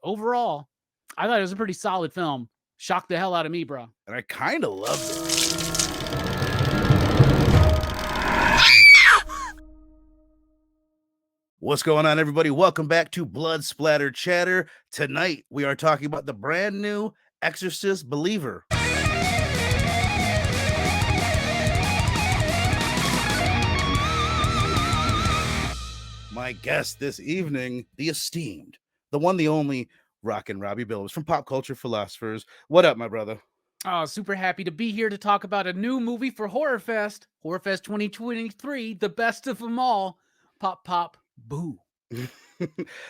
overall, I thought it was a pretty solid film. Shocked the hell out of me, bro. And I kind of loved it. What's going on, everybody? Welcome back to Blood Splatter Chatter. Tonight, we are talking about the brand new Exorcist Believer. My guest this evening, the esteemed, the one, the only, Rockin' Robbie Billups from Pop Culture Philosophers. What up, my brother? Oh, super happy to be here to talk about a new movie for Horrorfest. Horrorfest 2023, the best of them all. Pop, pop, boo.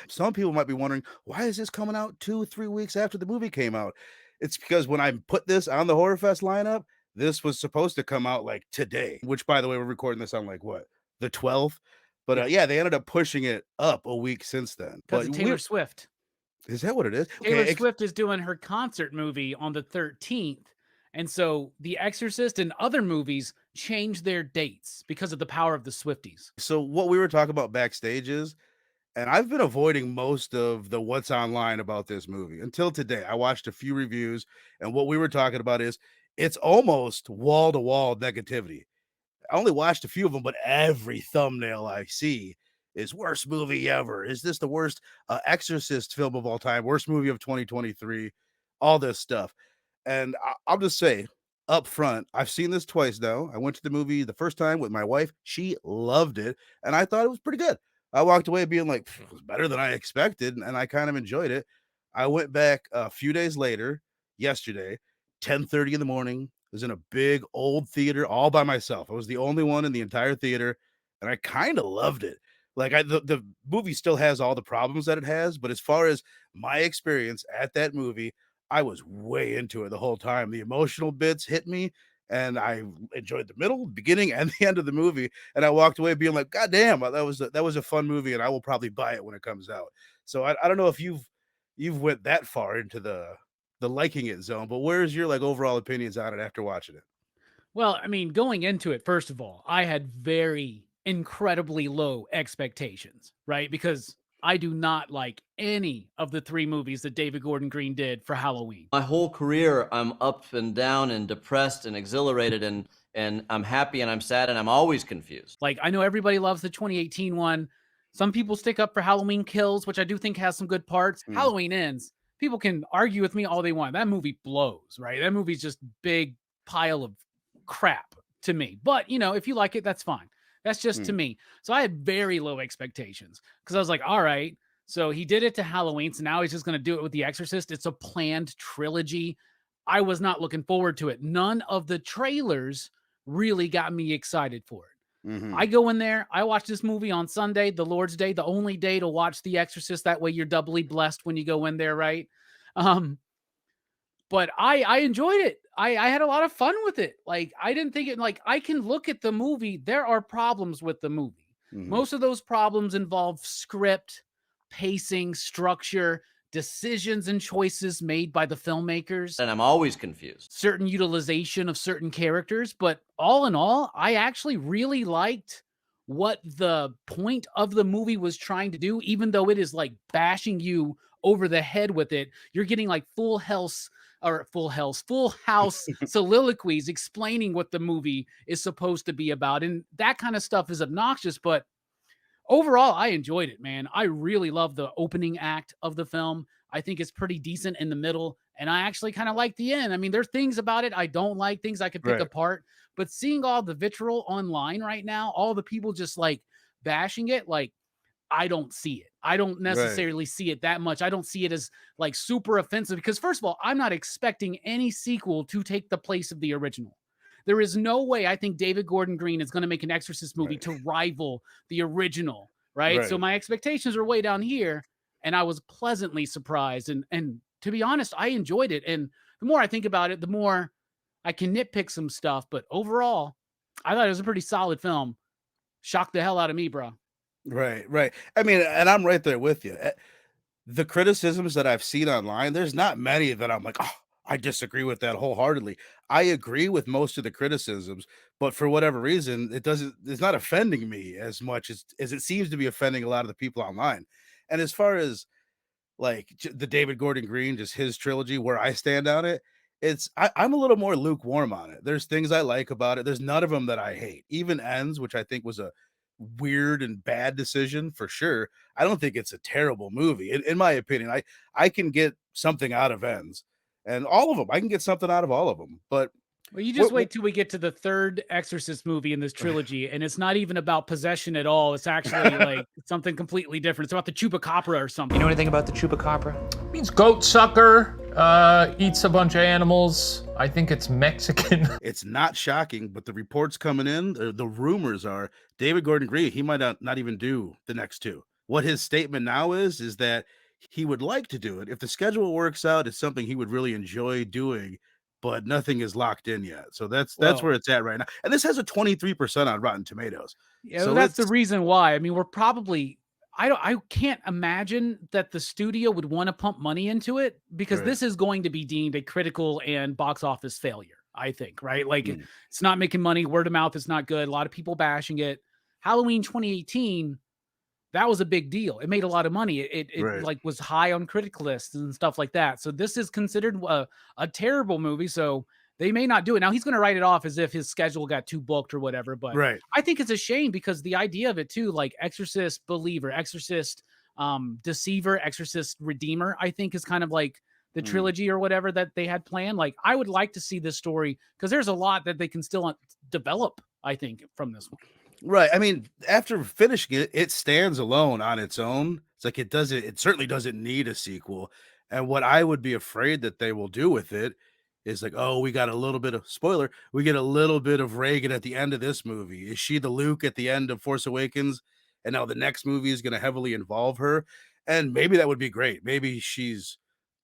Some people might be wondering, why is this coming out 2-3 weeks after the movie came out? It's because when I put this on the Horrorfest lineup, this was supposed to come out like today, which, by the way, we're recording this on like what, the 12th? But yeah, they ended up pushing it up a week since then. Because of Taylor Swift. Is that what it is? Taylor Swift is doing her concert movie on the 13th. And so The Exorcist and other movies change their dates because of the power of the Swifties. So what we were talking about backstage is, and I've been avoiding most of the what's online about this movie until today. I watched a few reviews, and what we were talking about is it's almost wall-to-wall negativity. I only watched a few of them, but every thumbnail I see is worst movie ever. Is this the worst Exorcist film of all time? Worst movie of 2023? All this stuff. And I'll just say up front, I've seen this twice now. I went to the movie the first time with my wife. She loved it, and I thought it was pretty good. I walked away being like, it was better than I expected, and I kind of enjoyed it. I went back a few days later, yesterday, 10:30 in the morning. I was in a big old theater all by myself. I was the only one in the entire theater, and I kind of loved it. Like the movie still has all the problems that it has, but as far as my experience at that movie, I was way into it the whole time. The emotional bits hit me, and I enjoyed the middle, beginning, and the end of the movie. And I walked away being like, God damn, that was a fun movie, and I will probably buy it when it comes out. So I don't know if you've went that far into the liking it zone, but where's your like overall opinions on it after watching it? Well, I mean, going into it, first of all, I had very incredibly low expectations, right? Because I do not like any of the three movies that David Gordon Green did for Halloween. My whole career, I'm up and down and depressed and exhilarated, and I'm happy and I'm sad and I'm always confused. Like, I know everybody loves the 2018 one. Some people stick up for Halloween Kills, which I do think has some good parts. Halloween Ends. People can argue with me all they want. That movie blows, right? That movie's just big pile of crap to me. But, you know, if you like it, that's fine. That's just to me. So I had very low expectations because I was like, all right, so he did it to Halloween. So now he's just going to do it with The Exorcist. It's a planned trilogy. I was not looking forward to it. None of the trailers really got me excited for it. I go in there. I watch this movie on Sunday, the Lord's Day, the only day to watch The Exorcist. That way you're doubly blessed when you go in there, right? But I enjoyed it. I had a lot of fun with it. Like, I didn't think it, like, I can look at the movie. There are problems with the movie. Most of those problems involve script, pacing, structure, decisions and choices made by the filmmakers. And I'm always confused. Certain utilization of certain characters. But all in all, I actually really liked what the point of the movie was trying to do, even though it is like bashing you over the head with it. You're getting like full house soliloquies explaining what the movie is supposed to be about. And that kind of stuff is obnoxious, but overall, I enjoyed it, man. I really love the opening act of the film. I think it's pretty decent in the middle, and I actually kind of like the end. I mean, there's things about it I don't like, things I could pick apart, but seeing all the vitriol online right now, all the people just like bashing it, like, I don't see it. I don't necessarily see it that much. I don't see it as like super offensive because, first of all, I'm not expecting any sequel to take the place of the original. There is no way I think David Gordon Green is going to make an Exorcist movie to rival the original, right? So my expectations are way down here, and I was pleasantly surprised. And to be honest, I enjoyed it. And the more I think about it, the more I can nitpick some stuff. But overall, I thought it was a pretty solid film. Shocked the hell out of me, bro. Right. I mean, and I'm right there with you. The criticisms that I've seen online, there's not many that I'm like, oh, I disagree with that wholeheartedly. I agree with most of the criticisms, but for whatever reason, it's not offending me as much as it seems to be offending a lot of the people online. And as far as like the David Gordon Green, just his trilogy, where I stand on it, I'm a little more lukewarm on it. There's things I like about it. There's none of them that I hate. Even Ends, which I think was a weird and bad decision for sure. I don't think it's a terrible movie. In my opinion, I can get something out of Ends, and all of them. I can get something out of all of them. But Well, you just wait till we get to the third Exorcist movie in this trilogy, and it's not even about possession at all. It's actually like something completely different. It's about the chupacabra or something. You know anything about the chupacabra? It means goat sucker, eats a bunch of animals. I think it's Mexican. It's not shocking, but the reports coming in, the rumors are David Gordon Green, he might not even do the next two. What his statement now is that he would like to do it. If the schedule works out, it's something he would really enjoy doing, but nothing is locked in yet. So that's where it's at right now. And this has a 23% on Rotten Tomatoes. Yeah, so that's the reason why. I mean, we're probably I can't imagine that the studio would want to pump money into it, because this is going to be deemed a critical and box office failure, I think, right? Like it's not making money, word of mouth is not good. A lot of people bashing it. Halloween 2018, that was a big deal. It made a lot of money. It like was high on critic lists and stuff like that. So this is considered a terrible movie. So they may not do it. Now he's going to write it off as if his schedule got too booked or whatever. But I think it's a shame, because the idea of it too, like Exorcist Believer, Exorcist Deceiver, Exorcist Redeemer, I think is kind of like the trilogy or whatever that they had planned. Like I would like to see this story, because there's a lot that they can still develop, I think, from this one. Right. I mean, after finishing it, it stands alone on its own. It's like it certainly doesn't need a sequel. And what I would be afraid that they will do with it is like, oh, we got a little bit of spoiler. We get a little bit of Reagan at the end of this movie. Is she the Luke at the end of Force Awakens? And now the next movie is going to heavily involve her. And maybe that would be great. Maybe she's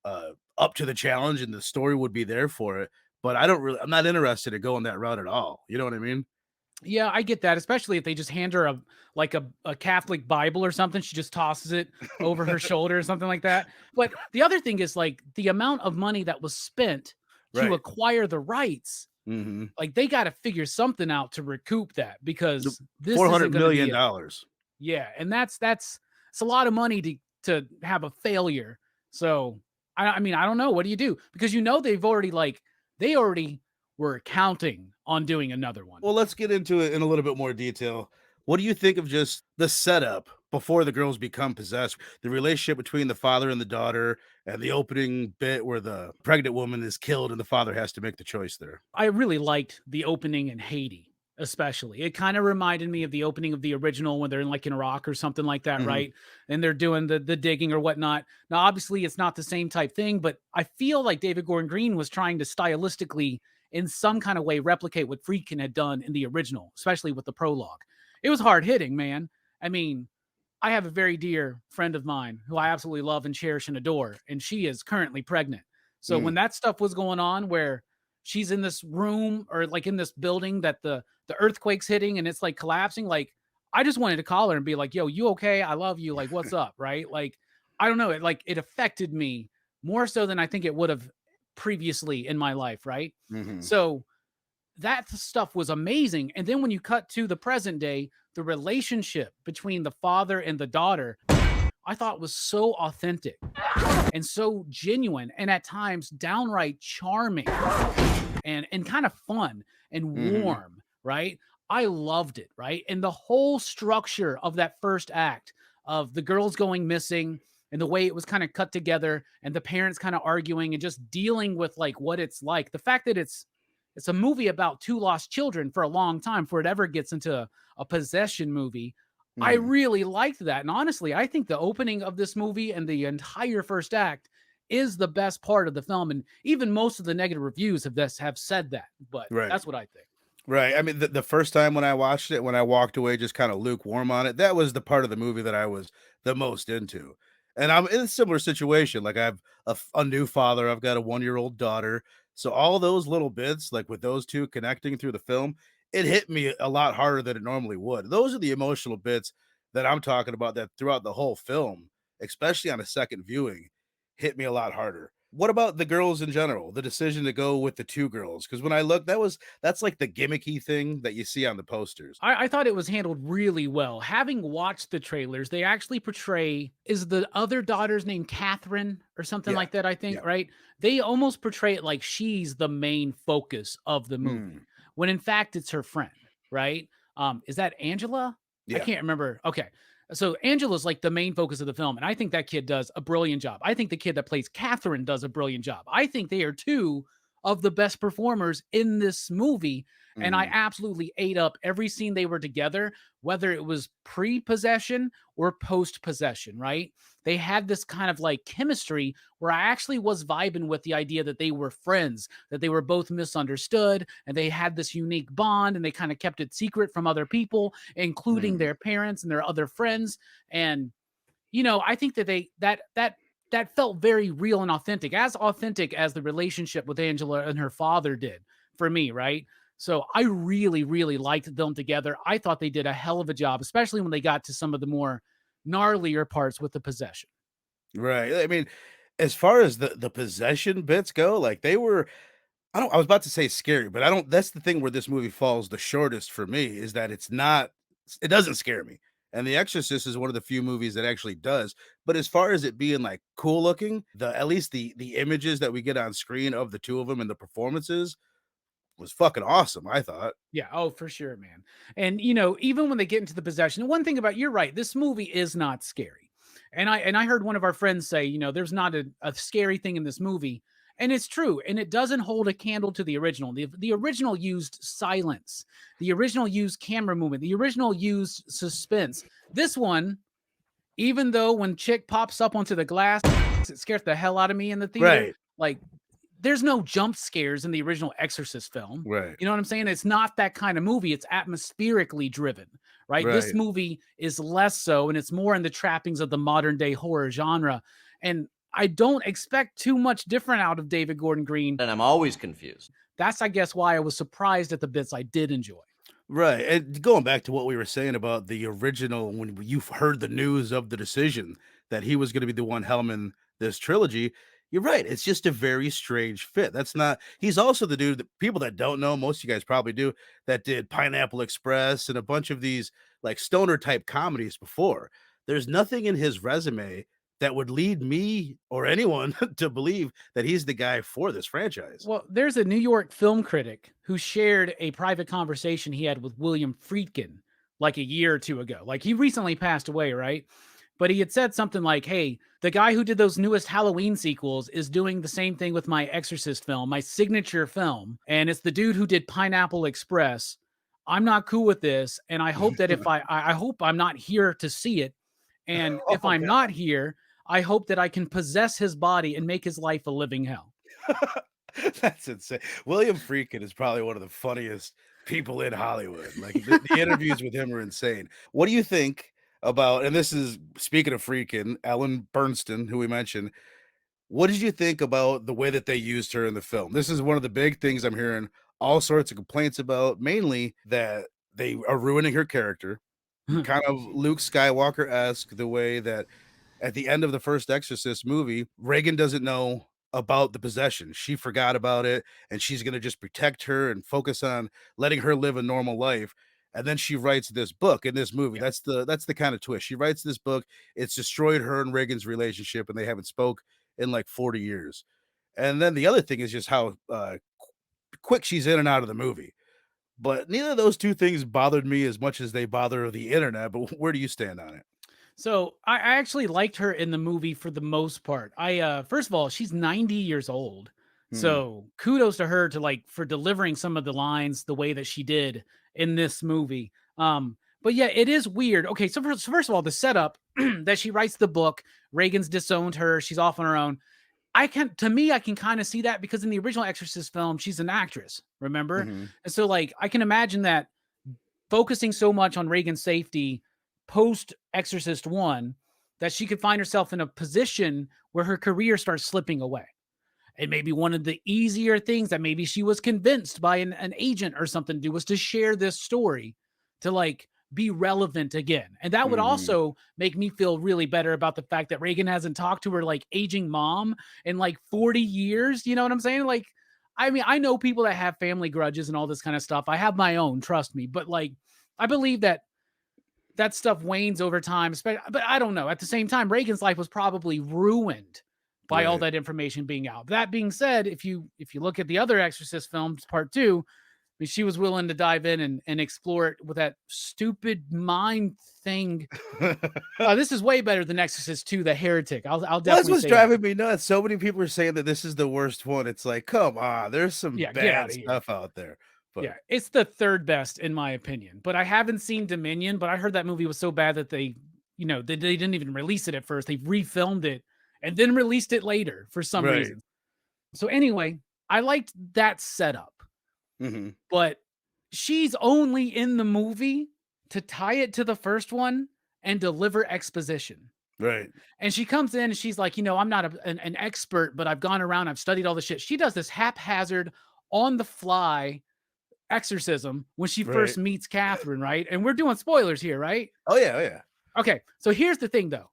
up to the challenge and the story would be there for it. But I'm not interested in going that route at all. You know what I mean? Yeah, I get that, especially if they just hand her a Catholic Bible or something. She just tosses it over her shoulder or something like that. But the other thing is, like, the amount of money that was spent to acquire the rights. Like they got to figure something out to recoup that, because this $400 million. Yeah, and that's it's a lot of money to have a failure. So I mean, I don't know. What do you do? Because they already were counting on doing another one. Well, let's get into it in a little bit more detail. What do you think of just the setup before the girls become possessed? The relationship between the father and the daughter, and the opening bit where the pregnant woman is killed and the father has to make the choice there. I really liked the opening in Haiti, especially. It kind of reminded me of the opening of the original when they're in Iraq or something like that, right? And they're doing the digging or whatnot. Now, obviously, it's not the same type thing, but I feel like David Gordon Green was trying to stylistically, in some kind of way, replicate what Friedkin had done in the original, especially with the prologue. It was hard hitting, man. I mean, I have a very dear friend of mine who I absolutely love and cherish and adore, and she is currently pregnant. So when that stuff was going on, where she's in this room or like in this building that the earthquake's hitting and it's like collapsing, like I just wanted to call her and be like, yo, you okay? I love you. Like, what's up? Right? Like, I don't know. It affected me more so than I think it would have previously in my life. Right. So that stuff was amazing. And then when you cut to the present day, the relationship between the father and the daughter, I thought was so authentic and so genuine, and at times downright charming and kind of fun and warm, right? I loved it, right? And the whole structure of that first act of the girls going missing and the way it was kind of cut together and the parents kind of arguing and just dealing with like what it's like. The fact that it's a movie about two lost children for a long time before it ever gets into a possession movie. I really liked that. And honestly, I think the opening of this movie and the entire first act is the best part of the film. And even most of the negative reviews have said that, but that's what I think. Right. I mean, the first time when I watched it, when I walked away just kind of lukewarm on it, that was the part of the movie that I was the most into. And I'm in a similar situation. Like, I have a new father. I've got a 1-year-old daughter. So all those little bits, like with those two connecting through the film, it hit me a lot harder than it normally would. Those are the emotional bits that I'm talking about, that throughout the whole film, especially on a second viewing, hit me a lot harder. what about the girls in general? The decision to go with the two girls? Because when I look, that's like the gimmicky thing that you see on the posters. I thought it was handled really well. Having watched the trailers, they actually portray, is the other daughter's name Catherine or something Yeah, like that, I think, yeah. right? They almost portray it like she's the main focus of the movie, when in fact it's her friend, right? Is that Angela? I Yeah. can't remember. Okay. So Angela's like the main focus of the film, and I think that kid does a brilliant job. I think the kid that plays Catherine does a brilliant job. I think they are two of the best performers in this movie, and I Mhm. absolutely ate up every scene they were together, whether it was pre-possession or post-possession, right? They had this kind of like chemistry where I actually was vibing with the idea that they were friends, that they were both misunderstood, and they had this unique bond, and they kind of kept it secret from other people, including Mhm. their parents and their other friends. And I think that that felt very real and authentic as the relationship with Angela and her father did for me, right? So I really, really liked them together. I thought they did a hell of a job, especially when they got to some of the more gnarlier parts with the possession. Right. I mean, as far as the possession bits go, like I was about to say scary, but I don't that's the thing where this movie falls the shortest for me is that it doesn't scare me. And The Exorcist is one of the few movies that actually does. But as far as it being like cool looking, at least the images that we get on screen of the two of them and the performances was fucking awesome, I thought. Yeah, oh, for sure, man. And even when they get into the possession, one thing about you're right, this movie is not scary. And I heard one of our friends say, there's not a scary thing in this movie. And it's true. And it doesn't hold a candle to the original. The original used silence. The original used camera movement. The original used suspense. This one, even though when chick pops up onto the glass, it scared the hell out of me in the theater. Right. Like, there's no jump scares in the original Exorcist film. Right. You know what I'm saying? It's not that kind of movie. It's atmospherically driven, right? This Right. movie is less so, and it's more in the trappings of the modern day horror genre. And I don't expect too much different out of David Gordon Green. And I'm always confused. That's, I guess, why I was surprised at the bits I did enjoy. Right. And going back to what we were saying about the original, when you've heard the news of the decision that he was going to be the one helming this trilogy, you're right. It's just a very strange fit. He's also the dude that people that don't know, most of you guys probably do, that did Pineapple Express and a bunch of these like stoner type comedies before. There's nothing in his resume that would lead me or anyone to believe that he's the guy for this franchise. Well, there's a New York film critic who shared a private conversation he had with William Friedkin like a year or two ago. Like, he recently passed away, right? But he had said something like, hey, the guy who did those newest Halloween sequels is doing the same thing with my Exorcist film, my signature film. And it's the dude who did Pineapple Express. I'm not cool with this. And I hope that I hope I'm not here to see it. And if Oh, I'm God. not here, I hope that I can possess his body and make his life a living hell. That's insane. William Friedkin is probably one of the funniest people in Hollywood. Like the interviews with him are insane. What do you think about, and this is speaking of Friedkin, Ellen Burstyn, who we mentioned. What did you think about the way that they used her in the film? This is one of the big things I'm hearing all sorts of complaints about, mainly that they are ruining her character, kind of Luke Skywalker-esque, the way that at the end of the first Exorcist movie, Reagan doesn't know about the possession. She forgot about it, and she's going to just protect her and focus on letting her live a normal life. And then she writes this book in this movie. Yeah. That's the kind of twist. She writes this book. It's destroyed her and Reagan's relationship, and they haven't spoke in like 40 years. And then the other thing is just how quick she's in and out of the movie. But neither of those two things bothered me as much as they bother the internet. But where do you stand on it? So I actually liked her in the movie for the most part. First of all, she's 90 years old. Hmm. So kudos to her for delivering some of the lines the way that she did in this movie. But yeah, it is weird. Okay, so first of all, the setup that she writes the book, Reagan's disowned her, she's off on her own. I can kind of see that because in the original Exorcist film, she's an actress, remember? Mhm. And so like I can imagine that focusing so much on Reagan's safety post Exorcist 1 that she could find herself in a position where her career starts slipping away. And maybe one of the easier things that maybe she was convinced by an agent or something to do was to share this story to like be relevant again. And that would also make me feel really better about the fact that Reagan hasn't talked to her like aging mom in like 40 years. You know what I'm saying? Like, I mean, I know people that have family grudges and all this kind of stuff. I have my own, trust me. But like, I believe that stuff wanes over time. But I don't know. At the same time, Reagan's life was probably ruined by all that information being out. That being said, if you look at the other Exorcist films, part 2, I mean, she was willing to dive in and explore it with that stupid mind thing. This is way better than Exorcist 2, The Heretic. I'll definitely That's what's say driving me nuts. So many people are saying that this is the worst one. It's like, come on, there's some get bad outta here. stuff out there. But Yeah, it's the third best in my opinion. But I haven't seen Dominion, but I heard that movie was so bad that they didn't even release it at first. They refilmed it and then released it later for some reason. So anyway, I liked that setup. But she's only in the movie to tie it to the first one and deliver exposition. Right. And she comes in and she's like, I'm not an expert, but I've gone around, I've studied all this shit. She does this haphazard, on the fly exorcism when she first meets Catherine, right? And we're doing spoilers here, right? Oh yeah. Okay, so here's the thing though.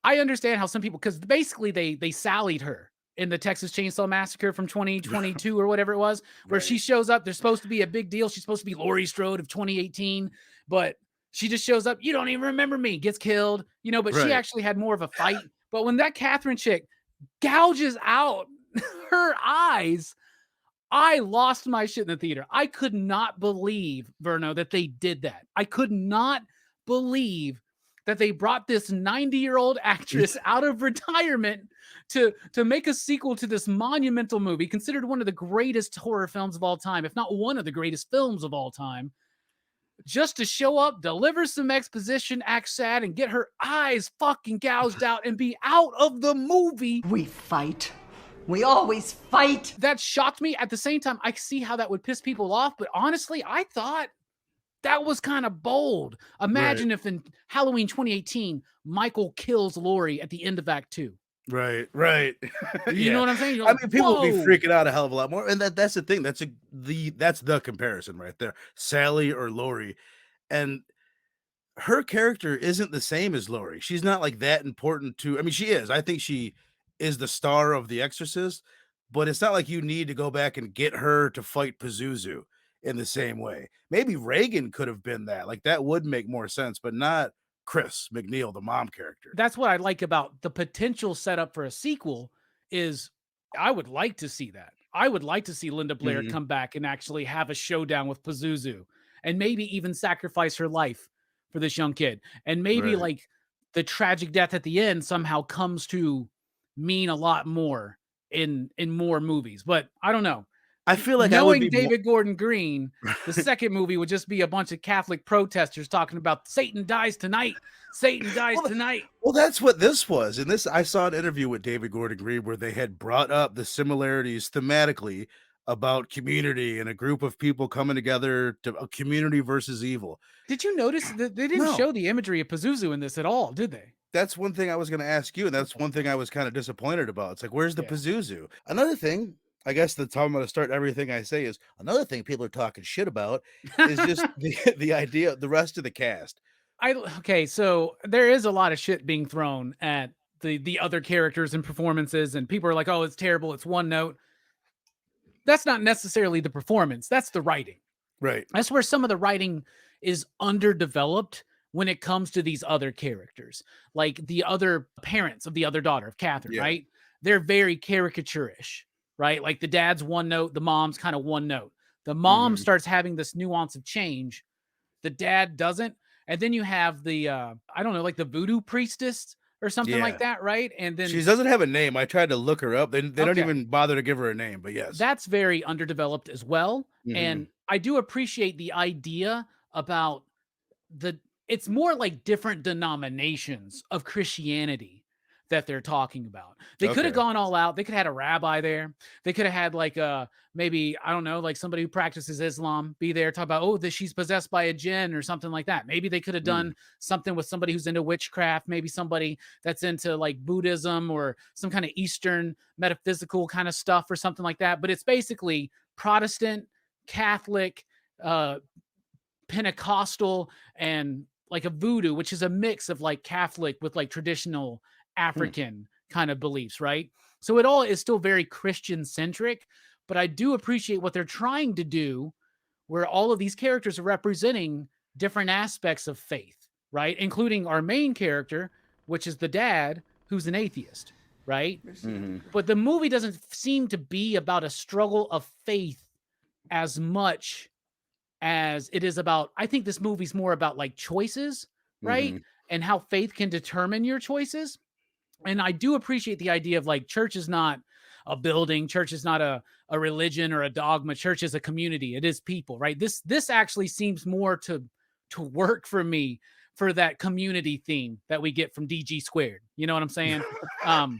I understand how some people, because basically they sallied her in the Texas Chainsaw Massacre from 2022 or whatever it was, where she shows up. There's supposed to be a big deal. She's supposed to be Laurie Strode of 2018, but she just shows up. You don't even remember me, gets killed, but she actually had more of a fight. But when that Catherine chick gouges out her eyes, I lost my shit in the theater. I could not believe, Verno, that they did that. I could not believe that they brought this 90-year-old actress out of retirement to make a sequel to this monumental movie, considered one of the greatest horror films of all time, if not one of the greatest films of all time, just to show up, deliver some exposition, act sad, and get her eyes fucking gouged out and be out of the movie. We fight. We always fight. That shocked me. At the same time, I see how that would piss people off, but honestly, I thought that was kind of bold. Imagine if in Halloween 2018, Michael kills Laurie at the end of Act 2. Right. You know what I'm saying? You're I like, mean, people would be whoa. freaking out a hell of a lot more, and that's the thing. That's the comparison right there. Sally or Laurie, and her character isn't the same as Laurie. She's not like that important to. I mean, she is. I think she is the star of The Exorcist, but it's not like you need to go back and get her to fight Pazuzu in the same way. Maybe Reagan could have been that. Like that would make more sense, but not Chris McNeil, the mom character. That's what I like about the potential setup for a sequel is I would like to see that. I would like to see Linda Blair come back and actually have a showdown with Pazuzu and maybe even sacrifice her life for this young kid. And maybe like the tragic death at the end somehow comes to mean a lot more in more movies, but I don't know. I feel like knowing David Gordon Green, the second movie would just be a bunch of Catholic protesters talking about Satan dies tonight. Satan dies tonight. Well, that's what this was. And I saw an interview with David Gordon Green where they had brought up the similarities thematically about community and a group of people coming together to a community versus evil. Did you notice that they didn't show the imagery of Pazuzu in this at all, did they? That's one thing I was going to ask you, and that's one thing I was kind of disappointed about. It's like, where's the Pazuzu? Another thing, I guess that's how I'm going to start everything I say is another thing people are talking shit about is just the idea, the rest of the cast. Okay, so there is a lot of shit being thrown at the other characters and performances, and people are like, oh, it's terrible, it's one note. That's not necessarily the performance, that's the writing. Right. That's where some of the writing is underdeveloped when it comes to these other characters, like the other parents of the other daughter of Catherine, right? They're very caricaturish, right? Like the dad's one note, the mom's kind of one note. The mom starts having this nuance of change. The dad doesn't. And then you have the, I don't know, like the voodoo priestess or something like that, right? And then she doesn't have a name. I tried to look her up. They don't even bother to give her a name, but yes. That's very underdeveloped as well. And I do appreciate the idea about it's more like different denominations of Christianity that they're talking about. They could have gone all out. They could have had a rabbi there. They could have had like maybe, I don't know, like somebody who practices Islam be there, talk about, oh, she's possessed by a jinn or something like that. Maybe they could have done something with somebody who's into witchcraft, maybe somebody that's into like Buddhism or some kind of Eastern metaphysical kind of stuff or something like that. But it's basically Protestant, Catholic, Pentecostal and like a voodoo, which is a mix of like Catholic with like traditional African kind of beliefs, right? So it all is still very Christian centric, but I do appreciate what they're trying to do, where all of these characters are representing different aspects of faith, right? Including our main character, which is the dad, who's an atheist, right? But the movie doesn't seem to be about a struggle of faith as much as it is about, I think this movie's more about like choices, right? And how faith can determine your choices. And I do appreciate the idea of like, church is not a building, church is not a religion or a dogma, church is a community, it is people, right? This actually seems more to work for me, for that community theme that we get from DG squared. You know what I'm saying?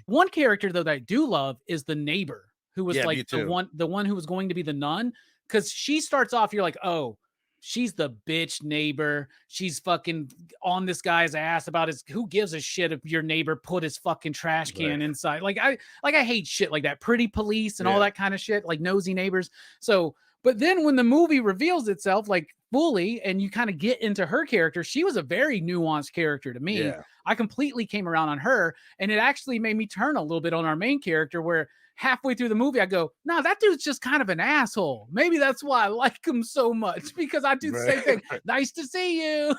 One character though that I do love is the neighbor, who was like the one who was going to be the nun. Cause she starts off, you're like, oh, she's the bitch neighbor. She's fucking on this guy's ass about who gives a shit if your neighbor put his fucking trash can inside. Like I hate shit like that. Pretty police and all that kind of shit, like nosy neighbors. So, but then when the movie reveals itself like fully and you kind of get into her character, she was a very nuanced character to me. I completely came around on her, and it actually made me turn a little bit on our main character, where halfway through the movie I go, no, that dude's just kind of an asshole. Maybe that's why I like him so much, because I do the same thing. Nice to see you.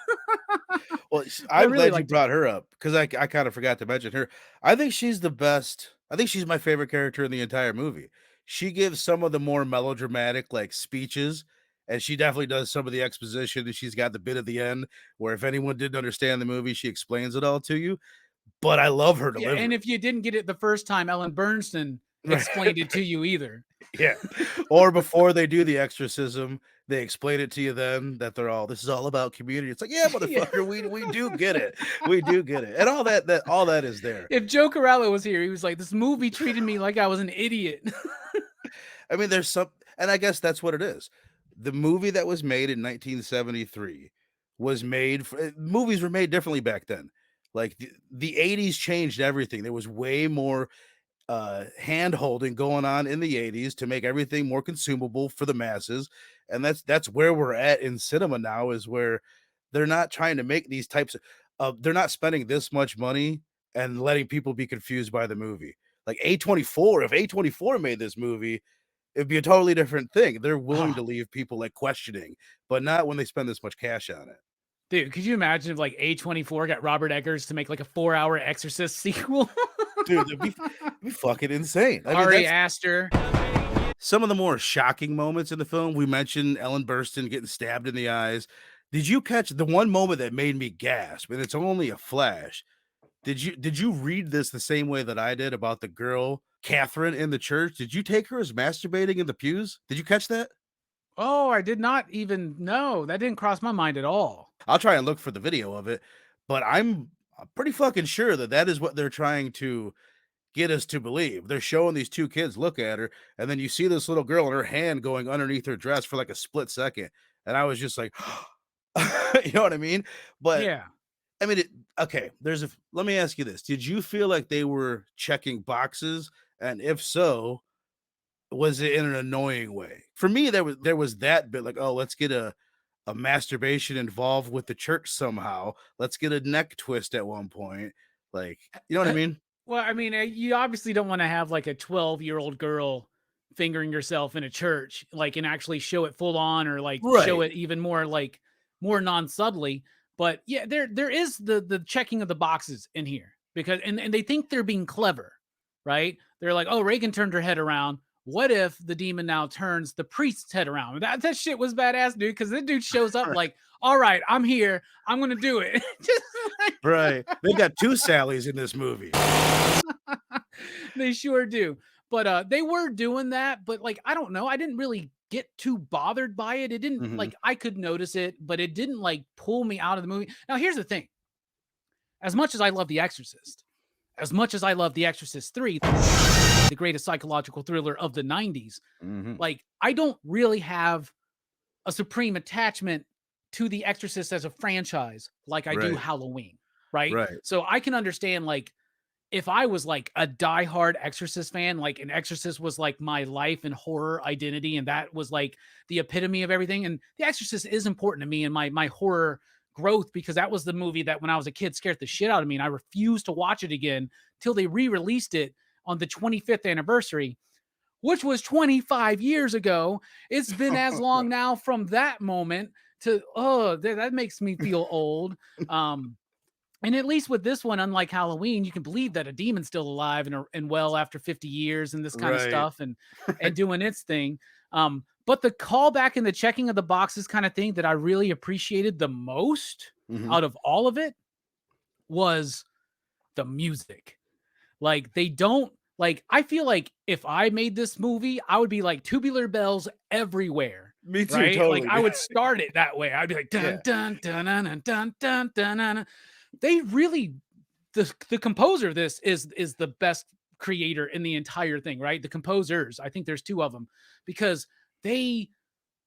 Well, I'm glad you brought her up, because I kind of forgot to mention her. I think she's the best. I think she's my favorite character in the entire movie. She gives some of the more melodramatic like speeches, and she definitely does some of the exposition, and she's got the bit at the end where if anyone didn't understand the movie, she explains it all to you. But I love her delivery. And if you didn't get it the first time, Ellen Burstyn explained it to you either. Or before they do the exorcism, they explain it to you then that this is all about community. It's like, yeah, motherfucker, we do get it. We do get it. And all that is there. If Joe Corallo was here, he was like, this movie treated me like I was an idiot. I mean, there's some, and I guess that's what it is. The movie that was made in 1973 was made movies were made differently back then. Like the 80s changed everything. There was way more hand holding going on in the 80s to make everything more consumable for the masses. And that's where we're at in cinema now, is where they're not trying to make these types of they're not spending this much money and letting people be confused by the movie. Like A24, if A24 made this movie, it'd be a totally different thing. They're willing to leave people like questioning, but not when they spend this much cash on it. Dude, could you imagine if like A24 got Robert Eggers to make like a 4-hour Exorcist sequel? Dude, that'd be fucking insane. I mean, Ari Aster. Some of the more shocking moments in the film, we mentioned Ellen Burstyn getting stabbed in the eyes. Did you catch the one moment that made me gasp? And it's only a flash. Did you read this the same way that I did about the girl Catherine in the church? Did you take her as masturbating in the pews? Did you catch that? Oh, I did not even know. That didn't cross my mind at all. I'll try and look for the video of it, but I'm pretty fucking sure that is what they're trying to get us to believe. They're showing these two kids look at her, and then you see this little girl and her hand going underneath her dress for like a split second. And I was just like, you know what I mean? But yeah, I mean, okay, let me ask you this. Did you feel like they were checking boxes? And if so, was it in an annoying way? For me, there was that bit like, oh, let's get a masturbation involved with the church somehow. Let's get a neck twist at one point. Like, you know what I mean? Well, I mean, you obviously don't want to have like a 12-year-old girl fingering herself in a church, like, and actually show it full on, or like show it even more like more non-subtly. But yeah, there is the checking of the boxes in here, because and they think they're being clever, right? They're like, oh, Reagan turned her head around. What if the demon now turns the priest's head around? That shit was badass, dude, because this dude shows up like, all right, I'm here. I'm going to do it. Just like... Right. They got two Sallys in this movie. They sure do. But they were doing that. But like, I don't know. I didn't really get too bothered by it. It didn't like, I could notice it, but it didn't like pull me out of the movie. Now, here's the thing. As much as I love The Exorcist, as much as I love The Exorcist 3, the greatest psychological thriller of the 90s, like, I don't really have a supreme attachment to The Exorcist as a franchise like I do Halloween, right? So I can understand, like, if I was like a diehard Exorcist fan, like an Exorcist was like my life and horror identity, and that was like the epitome of everything. And The Exorcist is important to me and my horror growth, because that was the movie that when I was a kid scared the shit out of me, and I refused to watch it again till they re-released it on the 25th anniversary, which was 25 years ago. It's been as long now from that moment to that makes me feel old. And at least with this one, unlike Halloween, you can believe that a demon's still alive and well after 50 years and this kind of Right. stuff and doing its thing. But the callback and the checking of the boxes kind of thing that I really appreciated the most out of all of it was the music. Like they don't like, I feel like if I made this movie, I would be like tubular bells everywhere. Me too, right? totally. Like I would start it that way. I'd be like dun dun dun dun dun dun dun dun dun. They really, the composer of this is the best creator in the entire thing, right? The composers, I think there's two of them, because they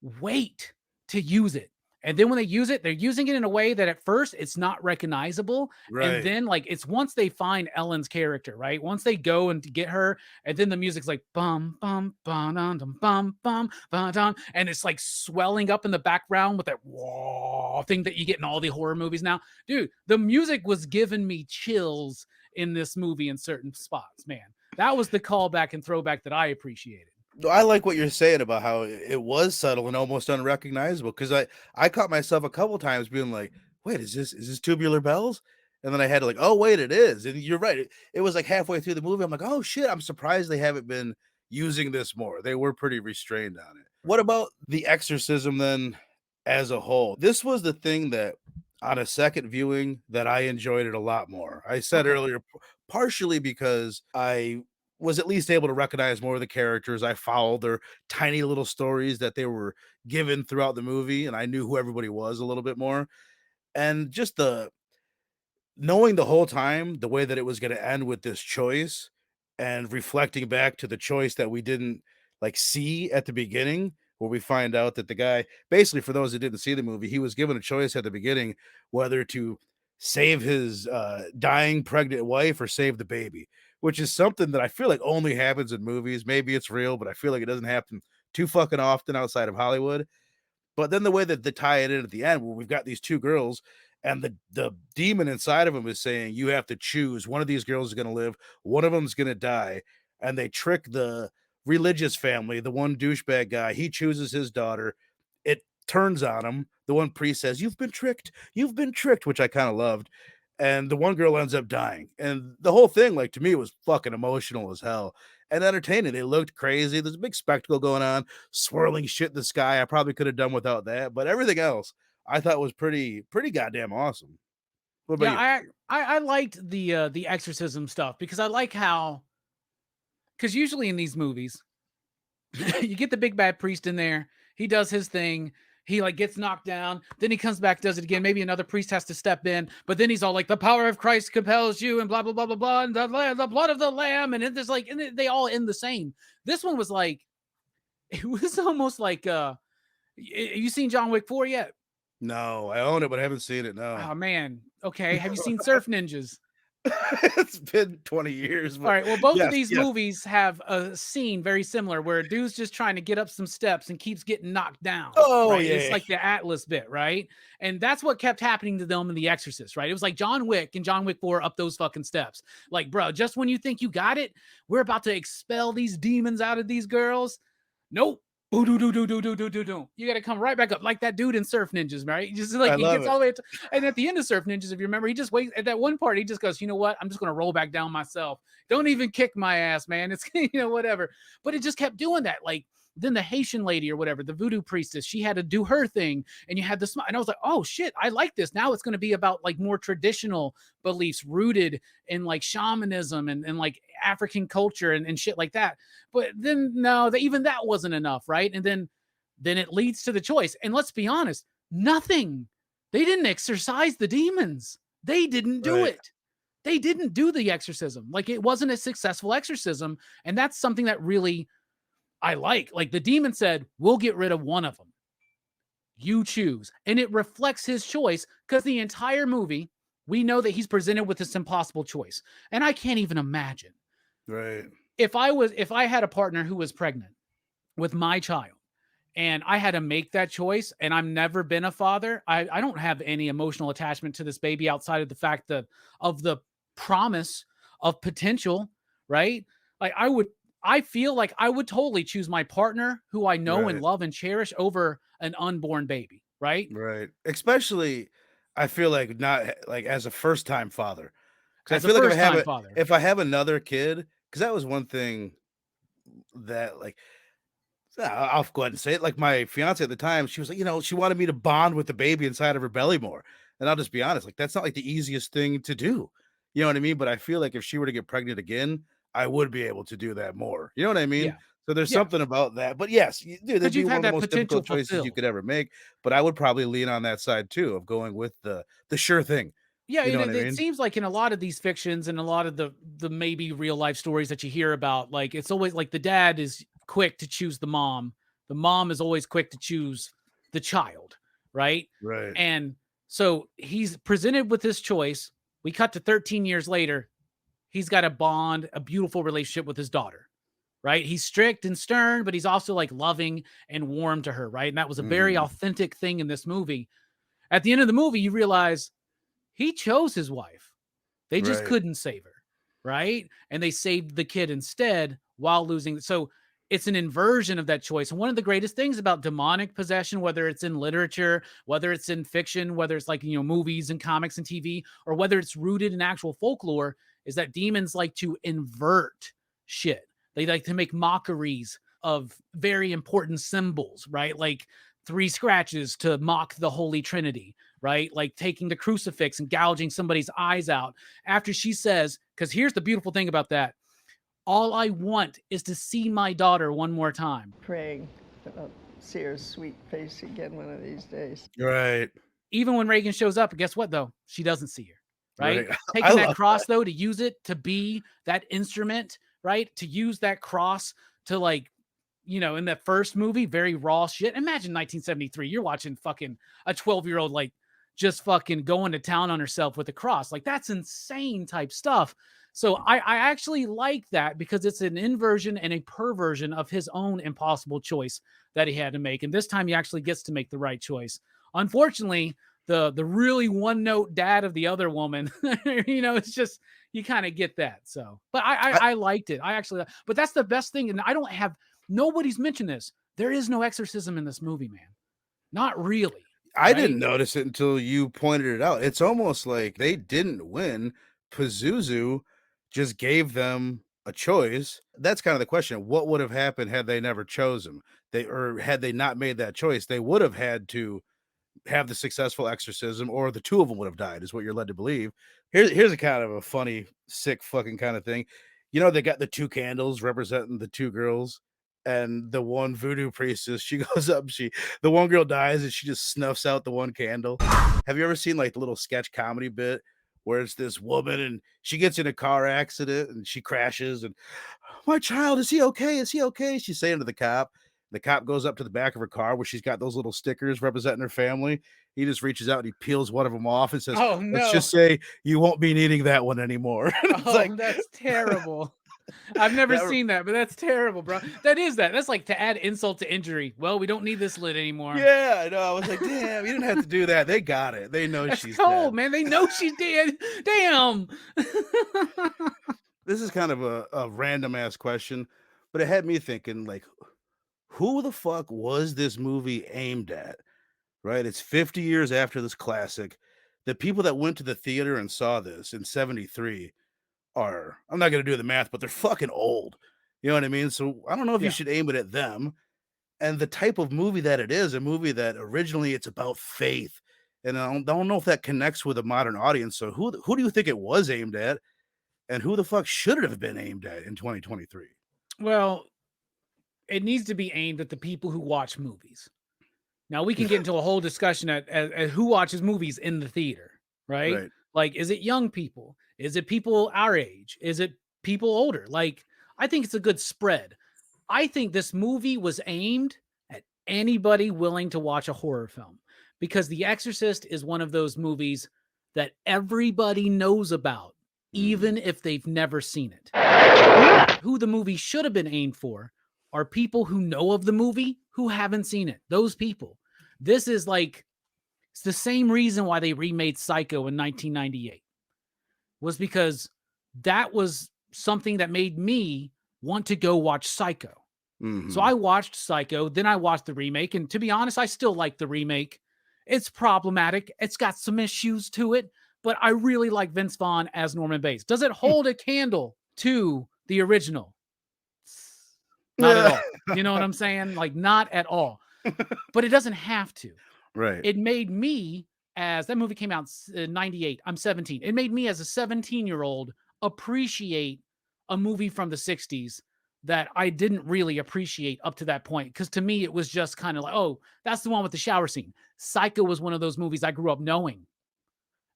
wait to use it. And then when they use it, they're using it in a way that at first it's not recognizable. Right. And then like it's once they find Ellen's character, right? Once they go and get her, and then the music's like bum bum bum dum dum bum bum bum dum, and it's like swelling up in the background with that whoa thing that you get in all the horror movies now. Dude, the music was giving me chills in this movie in certain spots, man. That was the callback and throwback that I appreciated. I like what you're saying about how it was subtle and almost unrecognizable, because I caught myself a couple times being like, wait, is this Tubular Bells? And then I had to like, oh wait, it is. And you're right. It was like halfway through the movie. I'm like, oh shit, I'm surprised they haven't been using this more. They were pretty restrained on it. What about the exorcism then as a whole? This was the thing that on a second viewing that I enjoyed it a lot more. I said earlier, partially because I was at least able to recognize more of the characters. I followed their tiny little stories that they were given throughout the movie, and I knew who everybody was a little bit more. And just knowing the whole time the way that it was going to end with this choice, and reflecting back to the choice that we didn't like see at the beginning, where we find out that the guy, basically for those that didn't see the movie, he was given a choice at the beginning whether to save his dying pregnant wife or save the baby, which is something that I feel like only happens in movies. Maybe it's real, but I feel like it doesn't happen too fucking often outside of Hollywood. But then the way that they tie it in at the end, where we've got these two girls, and the demon inside of them is saying, you have to choose. One of these girls is going to live, one of them's going to die. And they trick the religious family, the one douchebag guy, he chooses his daughter. It turns on him. The one priest says, you've been tricked, which I kind of loved. And the one girl ends up dying. And the whole thing, like, to me, was fucking emotional as hell and entertaining. They looked crazy. There's a big spectacle going on, swirling shit in the sky. I probably could have done without that, but everything else I thought was pretty goddamn awesome. What about you? I liked the exorcism stuff, because I like how, because usually in these movies, you get the big bad priest in there, he does his thing, he like gets knocked down, then he comes back, does it again, maybe another priest has to step in, but then he's all like, the power of Christ compels you, and blah blah blah blah blah, and the blood of the lamb, and there's like, and they all end the same. This one was like, it was almost like you seen John Wick 4 yet? No, I own it, but I haven't seen it. No. Oh man. Okay, have you seen Surf Ninjas? It's been 20 years. All right. Well, both of these movies have a scene very similar where a dude's just trying to get up some steps and keeps getting knocked down. Oh, right? yeah. It's like the Atlas bit, right? And that's what kept happening to them in The Exorcist, right? It was like John Wick and John Wick 4 up those fucking steps. Like, bro, just when you think you got it, we're about to expel these demons out of these girls. Nope. You got to come right back up like that dude in Surf Ninjas, right? Just like he gets all the way to, and at the end of Surf Ninjas, if you remember, he just waits at that one part. He just goes, you know what? I'm just going to roll back down myself. Don't even kick my ass, man. It's, whatever. But it just kept doing that. Like then the Haitian lady or whatever, the voodoo priestess, she had to do her thing, and you had the smile. And I was like, oh shit, I like this. Now it's going to be about like more traditional beliefs rooted in like shamanism and like African culture and shit like that. But then no, even that wasn't enough, right? And then it leads to the choice. And let's be honest, nothing. They didn't exorcise the demons. They didn't do it. They didn't do the exorcism. Like it wasn't a successful exorcism. And that's something that really I like. Like the demon said, we'll get rid of one of them. You choose. And it reflects his choice, because the entire movie, We know that he's presented with this impossible choice. And I can't even imagine. Right. If I had a partner who was pregnant with my child and I had to make that choice and I've never been a father, I don't have any emotional attachment to this baby outside of the fact that of the promise of potential, right? Like I feel like I would totally choose my partner who I know and Right. love and cherish over an unborn baby, right? Right. Especially, I feel like not like as a first time father. Because As I a feel like first time father. if I have another kid, because that was one thing that like I'll go ahead and say it. Like my fiance at the time, she was like, she wanted me to bond with the baby inside of her belly more. And I'll just be honest, like that's not like the easiest thing to do. You know what I mean? But I feel like if she were to get pregnant again, I would be able to do that more. You know what I mean? Yeah. So there's Yeah. something about that. But yes, dude, that'd Because be you've one had of the that most potential difficult choices you fulfilled. could ever make. But I would probably lean on that side too of going with the sure thing. Yeah, You know and what I it mean? seems like in a lot of these fictions and a lot of the maybe real life stories that you hear about, like it's always like the dad is quick to choose the mom is always quick to choose the child, right? Right. And so he's presented with this choice. We cut to 13 years later. He's got a beautiful relationship with his daughter, right? He's strict and stern, but he's also like loving and warm to her, right? And that was a very Mhm. authentic thing in this movie. At the end of the movie, you realize he chose his wife. They just Right. couldn't save her, right? And they saved the kid instead while losing. So it's an inversion of that choice. And one of the greatest things about demonic possession, whether it's in literature, whether it's in fiction, whether it's like, movies and comics and TV, or whether it's rooted in actual folklore, is that demons like to invert shit. They like to make mockeries of very important symbols, right? Like 3 scratches to mock the Holy Trinity, right? Like taking the crucifix and gouging somebody's eyes out after she says, because here's the beautiful thing about that. All I want is to see my daughter one more time. Praying that I'll see her sweet face again one of these days. Right. Even when Reagan shows up, guess what though? She doesn't see her, right? Right. I Taking that love cross though, to use it to be that instrument, right? To use that cross to like, in that first movie, very raw shit. Imagine 1973. You're watching fucking a 12-year-old like just fucking going to town on herself with a cross. Like that's insane type stuff. So I actually like that because it's an inversion and a perversion of his own impossible choice that he had to make. And this time he actually gets to make the right choice. Unfortunately, the really one-note dad of the other woman, it's just you kind of get that. So, but I liked it. I actually, but that's the best thing. And nobody's mentioned this. There is no exorcism in this movie, man. Not really. I right? didn't notice it until you pointed it out. It's almost like they didn't win. Pazuzu just gave them a choice. That's kind of the question. What would have happened had they never chosen? Had they not made that choice? They would have had to have the successful exorcism, or the two of them would have died, is what you're led to believe. Here's a kind of a funny, sick fucking kind of thing. They got the 2 candles representing the 2 girls. And the one voodoo priestess, she goes up, the one girl dies and she just snuffs out the one candle. Have you ever seen like the little sketch comedy bit where it's this woman and she gets in a car accident and she crashes and my child, is he okay? Is he okay? She's saying to the cop. The cop goes up to the back of her car where she's got those little stickers representing her family. He just reaches out and he peels one of them off and says, Oh no! Let's just say you won't be needing that one anymore. That's terrible. I've never seen that, but that's terrible, bro. That's like to add insult to injury. Well, we don't need this lid anymore. Yeah, I know. I was like, damn, you didn't have to do that. They got it. They know That's she's cold, dead. man. They know she's dead. Damn. This is kind of a random ass question, but it had me thinking, like, who the fuck was this movie aimed at? Right? It's 50 years after this classic. The people that went to the theater and saw this in 73 I'm not going to do the math, but they're fucking old. You know what I mean? So I don't know if you should aim it at them. And the type of movie that it is, a movie that originally it's about faith. And I don't know if that connects with a modern audience. So who do you think it was aimed at? And who the fuck should it have been aimed at in 2023? Well, it needs to be aimed at the people who watch movies. Now we can get into a whole discussion at who watches movies in the theater, right? Like, is it young people? Is it people our age? Is it people older? Like, I think it's a good spread. I think this movie was aimed at anybody willing to watch a horror film because The Exorcist is one of those movies that everybody knows about, even if they've never seen it. Who the movie should have been aimed for are people who know of the movie who haven't seen it. Those people. This is like, it's the same reason why they remade Psycho in 1998, was because that was something that made me want to go watch Psycho. So I watched Psycho, then I watched the remake, and to be honest, I still like the remake. It's problematic. It's got some issues to it, but I really like Vince Vaughn as Norman Bates. Does it hold a candle to the original? Not at all. You know what I'm saying? Like, not at all. But it doesn't have to. Right. It made me, as that movie came out in 98, I'm 17. It made me as a 17-year-old appreciate a movie from the 60s that I didn't really appreciate up to that point. Because to me, it was just kind of like, oh, that's the one with the shower scene. Psycho was one of those movies I grew up knowing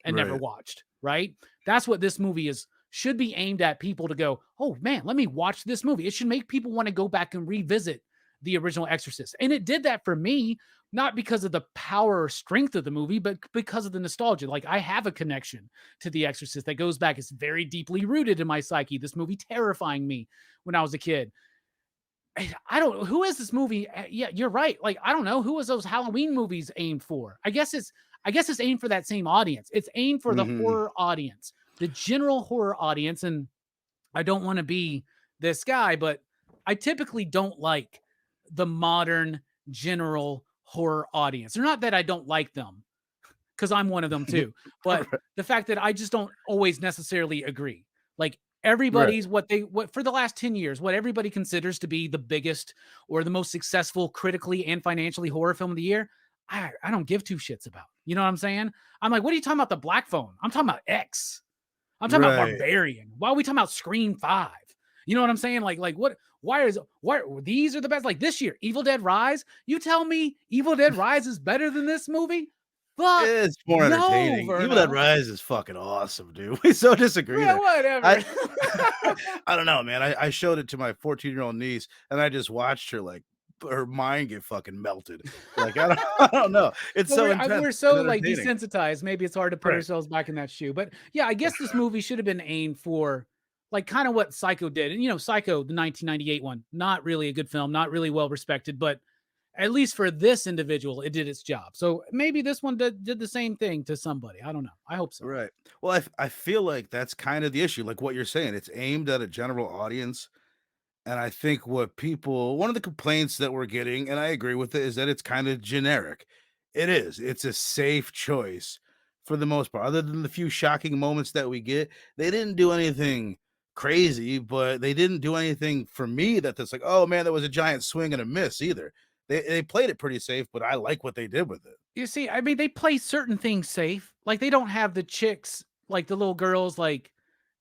and never watched, right? That's what this movie is, should be aimed at people to go, oh man, let me watch this movie. It should make people want to go back and revisit the original Exorcist. And it did that for me, not because of the power or strength of the movie, but because of the nostalgia. Like, I have a connection to The Exorcist that goes back. It's very deeply rooted in my psyche. This movie terrifying me when I was a kid. I don't know. Who is this movie? Yeah, you're right. Like, I don't know. Who was those Halloween movies aimed for? I guess it's aimed for that same audience. It's aimed for the horror audience, the general horror audience. And I don't want to be this guy, but I typically don't like the modern general horror audience. Or not that I don't like them, because I'm one of them too, but the fact that I just don't always necessarily agree. Like, everybody's what for the last 10 years, what everybody considers to be the biggest or the most successful critically and financially horror film of the year, I don't give two shits about. You know what I'm saying? I'm like, what are you talking about? The Black Phone? I'm talking about X. I'm talking about Barbarian. Why are we talking about Scream 5? You know what I'm saying? Like what? Why these are the best? Like, this year, Evil Dead Rise. You tell me Evil Dead Rise is better than this movie? Fuck, it's more entertaining. no, Evil Dead Rise is fucking awesome, dude. We so disagree. Yeah, there. whatever. I don't know, man. I showed it to my 14-year-old niece, and I just watched her, like, her mind get fucking melted. Like, I don't know. It's Well, so we're, intense. we're so and like entertaining. desensitized. Maybe it's hard to put ourselves back in that shoe. But yeah, I guess this movie should have been aimed for, like, kind of what Psycho did. And, you know, Psycho, the 1998 one, not really a good film, not really well respected, but at least for this individual, it did its job. So maybe this one did the same thing to somebody. I don't know. I hope so. Right. Well, I feel like that's kind of the issue. Like what you're saying, it's aimed at a general audience. And I think one of the complaints that we're getting, and I agree with it, is that it's kind of generic. It is. It's a safe choice for the most part. Other than the few shocking moments that we get, they didn't do anything crazy, but they didn't do anything for me that's like, oh man, that was a giant swing and a miss either. They played it pretty safe, but I like what they did with it. You see, I mean, they play certain things safe. Like, they don't have the chicks, like the little girls, like,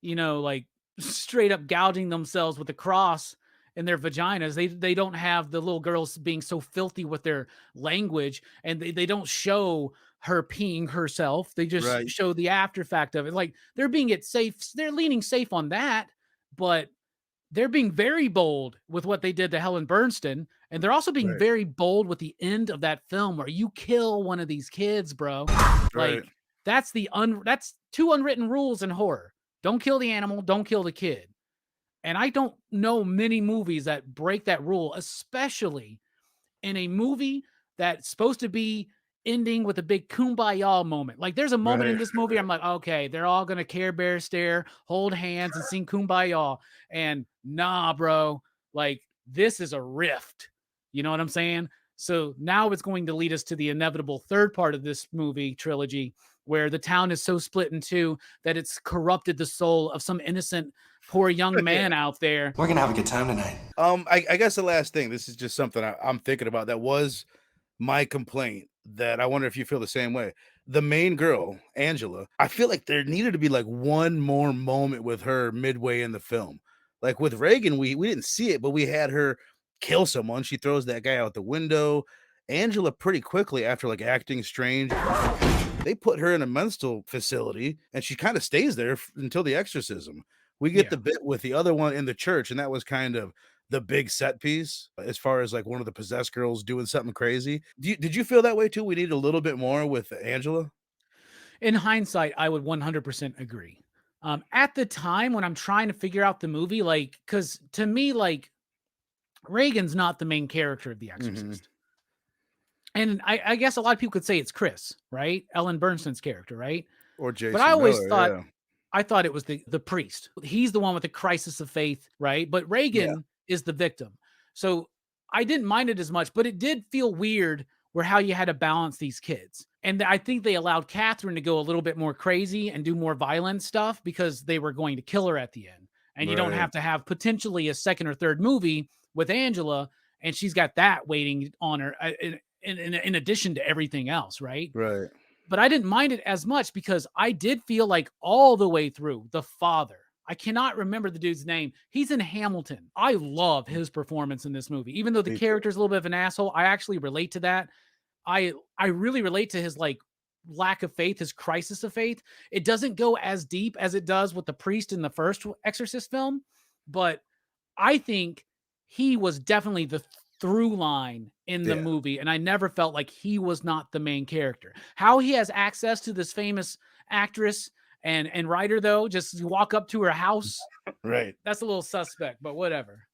you know, like straight up gouging themselves with a cross in their vaginas. They don't have the little girls being so filthy with their language, and they don't show her peeing herself. They just show the after fact of it. Like, they're being safe. They're leaning safe on that, but they're being very bold with what they did to Helen Burstyn. And they're also being very bold with the end of that film where you kill one of these kids, bro. Like, that's that's two unwritten rules in horror. Don't kill the animal. Don't kill the kid. And I don't know many movies that break that rule, especially in a movie that's supposed to be ending with a big kumbaya moment. Like, there's a moment in this movie, I'm like, okay, they're all going to Care Bear stare, hold hands, and sing kumbaya. And nah, bro, like, this is a rift. You know what I'm saying? So now it's going to lead us to the inevitable third part of this movie trilogy, where the town is so split in two that it's corrupted the soul of some innocent poor young man out there. We're gonna have a good time tonight. I guess the last thing, this is just something I'm thinking about that was my complaint, that I wonder if you feel the same way. The main girl, Angela, I feel like there needed to be like one more moment with her midway in the film. Like with Reagan, we didn't see it, but we had her kill someone. She throws that guy out the window. Angela, pretty quickly after like acting strange, they put her in a mental facility, and she kind of stays there until the exorcism. We get the bit with the other one in the church, and that was kind of the big set piece as far as like one of the possessed girls doing something crazy. Did you feel that way too? We need a little bit more with Angela. In hindsight, I would 100% agree. At the time when I'm trying to figure out the movie, like, because to me, like, Reagan's not the main character of The Exorcist. And I guess a lot of people could say it's Chris, right? Ellen Bernstein's character, right? Or Jason But I always Miller, thought, yeah. I thought it was the priest. He's the one with the crisis of faith, right? But Reagan is the victim. So I didn't mind it as much, but it did feel weird where how you had to balance these kids. And I think they allowed Catherine to go a little bit more crazy and do more violent stuff because they were going to kill her at the end. And you don't Right. have to have potentially a second or third movie with Angela, and she's got that waiting on her in addition to everything else, right? Right. But I didn't mind it as much because I did feel like all the way through the father, I cannot remember the dude's name. He's in Hamilton. I love his performance in this movie. Even though the Me too. character's a little bit of an asshole, I actually relate to that. I really relate to his like lack of faith, his crisis of faith. It doesn't go as deep as it does with the priest in the first Exorcist film, but I think he was definitely the through line in the Yeah. movie, and I never felt like he was not the main character. How he has access to this famous actress and writer, though, just walk up to her house, Right. that's a little suspect, but whatever.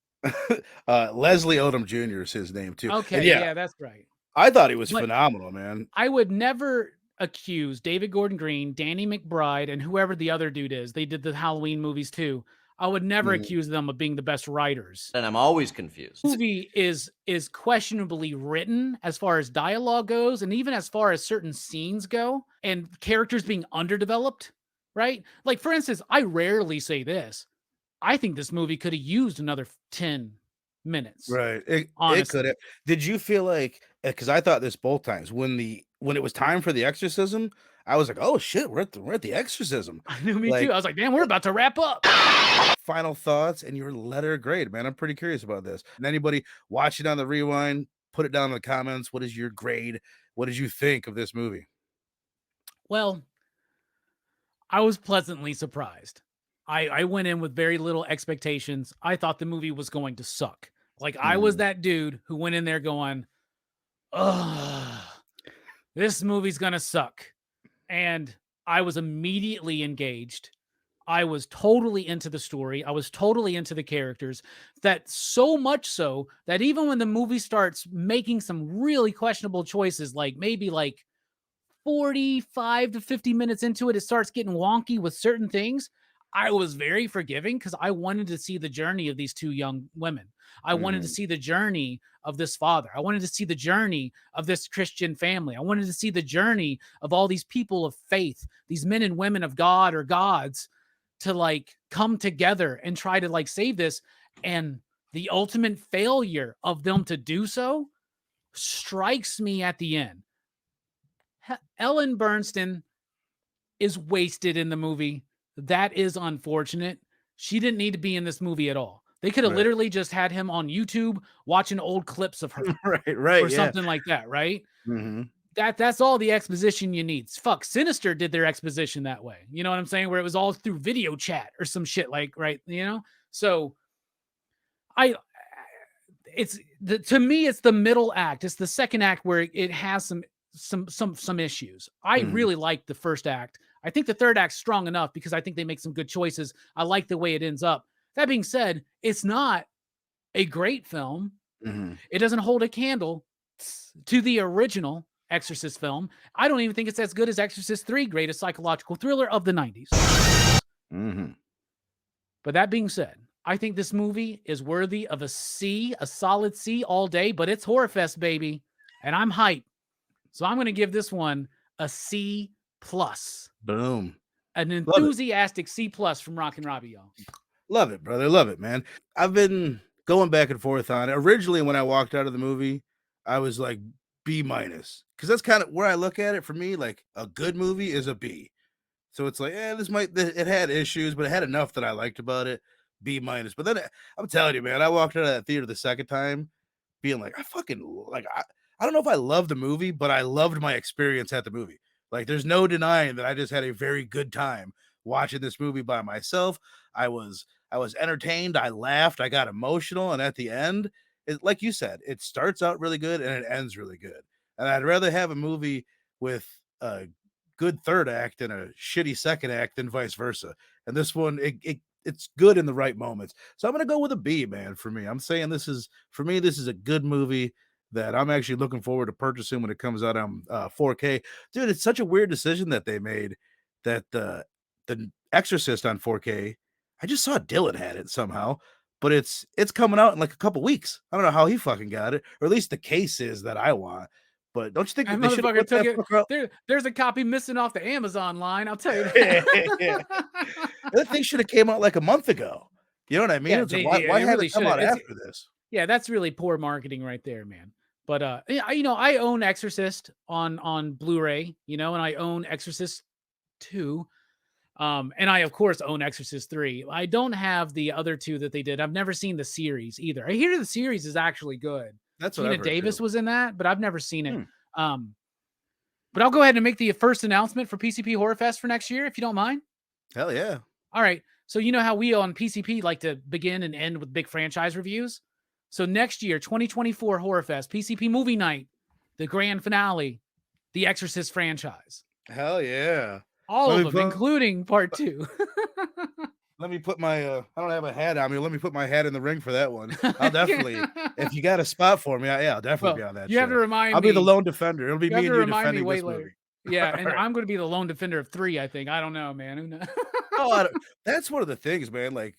Leslie Odom Jr. is his name too. Okay, And yeah, that's right. I thought he was But- phenomenal, man. I would never accuse David Gordon Green, Danny McBride, and whoever the other dude is. They did the Halloween movies too. I would never accuse them of being the best writers. And I'm always confused. The movie is questionably written as far as dialogue goes, and even as far as certain scenes go, and characters being underdeveloped, right? Like, for instance, I rarely say this. I think this movie could have used another 10 minutes. Right. It Honestly. could have. Did you feel like, because I thought this both times when it was time for the exorcism, I was like, oh shit, we're at the exorcism. Me Like- too. I was like, damn, we're about to wrap up. Final thoughts and your letter grade, man. I'm pretty curious about this. And anybody watching on the rewind, put it down in the comments. What is your grade? What did you think of this movie? Well, I was pleasantly surprised. I went in with very little expectations. I thought the movie was going to suck. Like, I was that dude who went in there going, ugh, this movie's going to suck. And I was immediately engaged. I was totally into the story. I was totally into the characters. That so much so that even when the movie starts making some really questionable choices, like maybe like 45 to 50 minutes into it, it starts getting wonky with certain things. I was very forgiving because I wanted to see the journey of these two young women. I wanted to see the journey of this father. I wanted to see the journey of this Christian family. I wanted to see the journey of all these people of faith, these men and women of God or gods, to like come together and try to like save this. And the ultimate failure of them to do so strikes me at the end. Ellen Bernstein is wasted in the movie. That is unfortunate. She didn't need to be in this movie at all. They could have Right. literally just had him on YouTube watching old clips of her Right. or Yeah. something like that, right? Mm-hmm. That's all the exposition you need. Fuck, Sinister did their exposition that way. You know what I'm saying? Where it was all through video chat or some shit like, right? You know? So to me, it's the middle act. It's the second act where it has some issues. I really like the first act. I think the third act's strong enough because I think they make some good choices. I like the way it ends up. That being said, it's not a great film. Mm-hmm. It doesn't hold a candle to the original Exorcist film. I don't even think it's as good as Exorcist 3, greatest psychological thriller of the 90s. Mm-hmm. But that being said, I think this movie is worthy of a C, a solid C all day, but it's Horrorfest, baby. And I'm hyped. So I'm going to give this one a C+. Boom. An enthusiastic C+ from Rockin' Robbie, y'all. Love it, brother. Love it, man. I've been going back and forth on it. Originally, when I walked out of the movie, I was like B-, because that's kind of where I look at it. For me, like a good movie is a B. So it's like, it had issues, but it had enough that I liked about it. B-. But then I'm telling you, man, I walked out of that theater the second time being like, I don't know if I loved the movie, but I loved my experience at the movie. Like, there's no denying that I just had a very good time watching this movie by myself. I was entertained. I laughed. I got emotional. And at the end, like you said, it starts out really good and it ends really good. And I'd rather have a movie with good third act and a shitty second act and vice versa. And this one, it's good in the right moments. So I'm gonna go with a B, man. For me, I'm saying this is a good movie that I'm actually looking forward to purchasing when it comes out on 4K. Dude, it's such a weird decision that they made that the Exorcist on 4K. I just saw Dylan had it somehow, but it's coming out in like a couple weeks. I don't know how he fucking got it, or at least the case is that I want. But don't you think That that they should have motherfucker put took that it. fucker There's a copy missing off the Amazon line. I'll tell you out? that. That thing should have came out like a month ago. You know what I mean? Yeah, It's like, why they have really it come should. out after this? Yeah, that's really poor marketing right there, man. But I own Exorcist on Blu-ray, and I own Exorcist 2. And I of course own Exorcist 3. I don't have the other two that they did. I've never seen the series either. I hear the series is actually good. That's what Tina I've heard Davis too. was in that, but I've never seen it. But I'll go ahead and make the first announcement for PCP Horrorfest for next year, if you don't mind. Hell yeah. All right. So you know how we on PCP like to begin and end with big franchise reviews? So next year, 2024 Horrorfest, PCP Movie Night, the grand finale, the Exorcist franchise. Hell yeah. All of them, including part 2. Let me put my I don't have a hat on me. Let me put my hat in the ring for that one. I'll definitely, if you got a spot for me, I'll definitely be on that. You have to remind me. I'll be the lone defender. It'll be you me have and to you remind me defending way this later. movie. Yeah, and All right. I'm going to be the lone defender of 3, I think. I don't know, man. Who knows? That's one of the things, man. Like,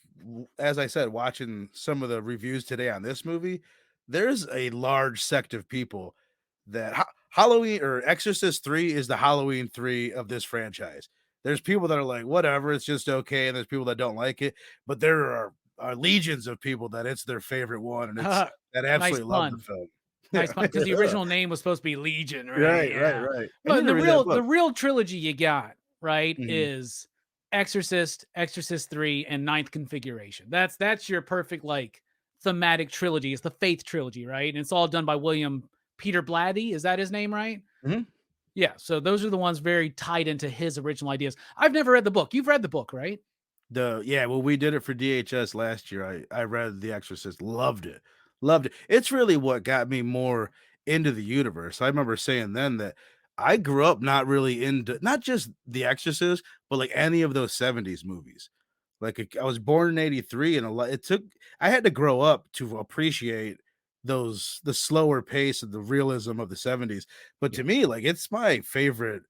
as I said, watching some of the reviews today on this movie, there's a large sect of people that Halloween or Exorcist 3 is the Halloween 3 of this franchise. There's people that are like, whatever, it's just okay. And there's people that don't like it. But there are legions of people that it's their favorite one. And it's that absolutely love the film. Nice fun, because the original name was supposed to be Legion, right? Right. But the real trilogy you got, right, is Exorcist, Exorcist 3, and Ninth Configuration. That's your perfect like thematic trilogy. It's the Faith trilogy, right? And it's all done by William Peter Blatty. Is that his name, right? Mm-hmm. Yeah. So those are the ones very tied into his original ideas. I've never read the book. You've read the book, right? Well, we did it for DHS last year. I read The Exorcist, loved it. It's really what got me more into the universe. I remember saying then that I grew up not really into not just The Exorcist, but like any of those 70s movies. Like I was born in 83 and I had to grow up to appreciate the slower pace and the realism of the 70s. But to me, like it's my favorite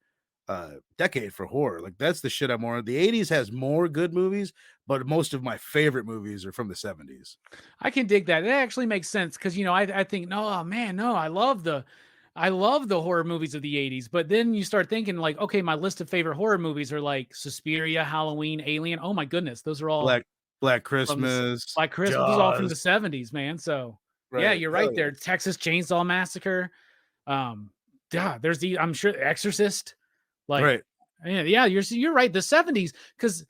decade for horror. Like that's the shit I'm more. The 80s has more good movies, but most of my favorite movies are from the 70s. I can dig that. It actually makes sense because I think, no, oh, man, no, I love the horror movies of the 80s. But then you start thinking like, okay, my list of favorite horror movies are like Suspiria, Halloween, Alien. Oh my goodness, those are all Black Christmas. Black Christmas was all from the 70s, man. So yeah, you're right there. Texas Chainsaw Massacre. There's I'm sure Exorcist. Like, yeah, you're right. The 70s, because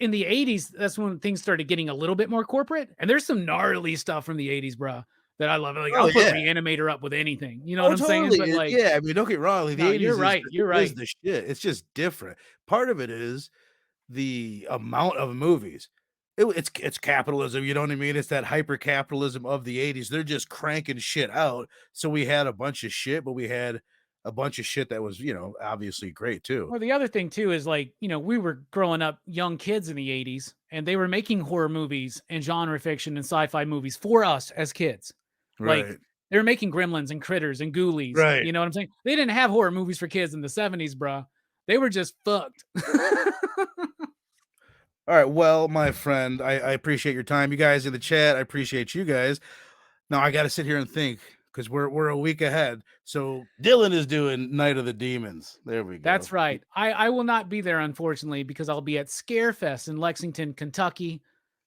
in the 80s, that's when things started getting a little bit more corporate. And there's some gnarly stuff from the 80s, bro, that I love. Like, I'll put Reanimator up with anything. You know what I'm saying? But like, yeah, I mean, don't get wrong. The 80s you're right. Is the shit. It's just different. Part of it is the amount of movies. It's capitalism. You know what I mean? It's that hyper capitalism of the 80s. They're just cranking shit out. So we had a bunch of shit, but we had a bunch of shit that was, obviously great too. Well, the other thing too is like, we were growing up young kids in the 80s and they were making horror movies and genre fiction and sci-fi movies for us as kids. Right. Like they were making Gremlins and Critters and Ghoulies. Right. You know what I'm saying? They didn't have horror movies for kids in the 70s, bro. They were just fucked. All right. Well, my friend, I appreciate your time. You guys in the chat, I appreciate you guys. Now I got to sit here and think, because we're a week ahead. So Dylan is doing Night of the Demons. There we go. That's right. I will not be there, unfortunately, because I'll be at Scarefest in Lexington, Kentucky.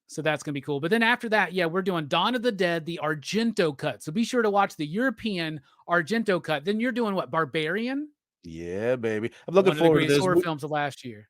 So that's going to be cool. But then after that, yeah, we're doing Dawn of the Dead, the Argento cut. So be sure to watch the European Argento cut. Then you're doing what, Barbarian? Yeah, baby. I'm looking One of the forward to greatest this. horror films of last year.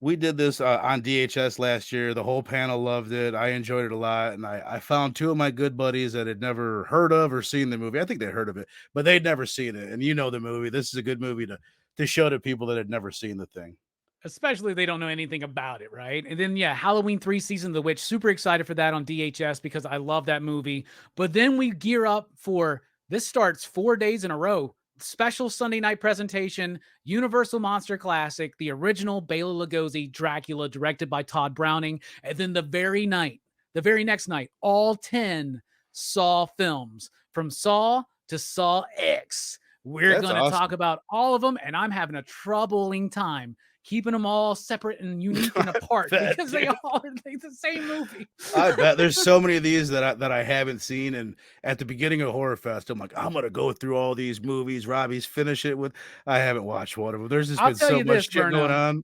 We did this on DHS last year. The whole panel loved it. I enjoyed it a lot. And I found two of my good buddies that had never heard of or seen the movie. I think they heard of it, but they'd never seen it. And the movie. This is a good movie to show to people that had never seen the thing. Especially if they don't know anything about it, right? And then, yeah, Halloween 3 Season of the Witch. Super excited for that on DHS because I love that movie. But then we gear up for, this starts 4 days in a row, special Sunday night presentation, Universal Monster Classic, the original Bela Lugosi Dracula, directed by Todd Browning, and then the very next night, all 10 Saw films, from Saw to Saw X. We're going to talk about all of them, and I'm having a troubling time keeping them all separate and unique and apart because they all are like the same movie. I bet there's so many of these that I haven't seen, and at the beginning of Horrorfest, I'm like, I'm gonna go through all these movies. Robbie's finish it with. I haven't watched one of them. There's just been so much shit going on.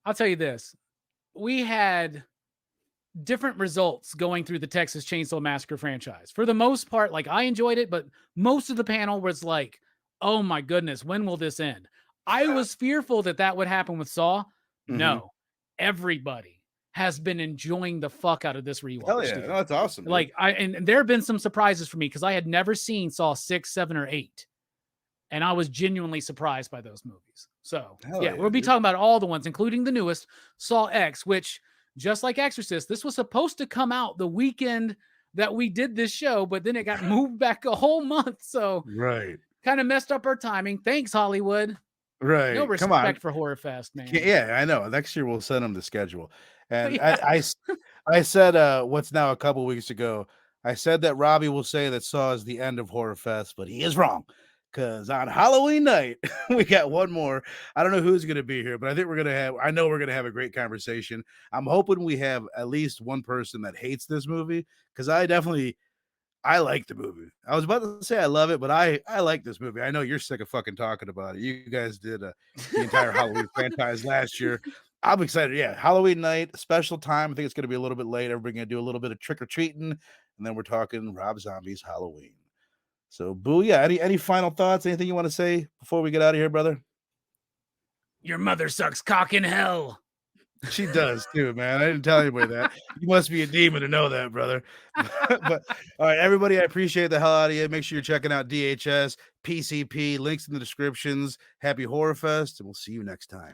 I'll tell you this: we had different results going through the Texas Chainsaw Massacre franchise. For the most part, like, I enjoyed it, but most of the panel was like, "Oh my goodness, when will this end?" I was fearful that would happen with Saw. Mm-hmm. No, everybody has been enjoying the fuck out of this rewatch. Hell yeah, no, that's awesome. Like, and there have been some surprises for me because I had never seen Saw 6, 7, or 8, and I was genuinely surprised by those movies. So yeah, we'll be talking about all the ones, including the newest Saw X, which, just like Exorcist, this was supposed to come out the weekend that we did this show, but then it got moved back a whole month. So kind of messed up our timing. Thanks, Hollywood. Right. No respect for Horrorfest, man. Yeah, I know. Next year we'll send them the schedule. And I said what's now a couple weeks ago, I said that Robbie will say that Saw is the end of Horrorfest, but he is wrong. Because on Halloween night, we got one more. I don't know who's going to be here, but I think we're going to have a great conversation. I'm hoping we have at least one person that hates this movie, because I like the movie. I was about to say I love it, but I like this movie. I know you're sick of fucking talking about it. You guys did the entire Halloween franchise last year. I'm excited. Yeah, Halloween night, special time. I think it's going to be a little bit late. Everybody's going to do a little bit of trick-or-treating, and then we're talking Rob Zombie's Halloween. So, Boo, yeah, any final thoughts? Anything you want to say before we get out of here, brother? Your mother sucks cock in hell. She does too, man. I didn't tell anybody that. You must be a demon to know that, brother. But all right, everybody, I appreciate the hell out of you. Make sure you're checking out DHS, PCP, links in the descriptions. Happy Horrorfest, and we'll see you next time.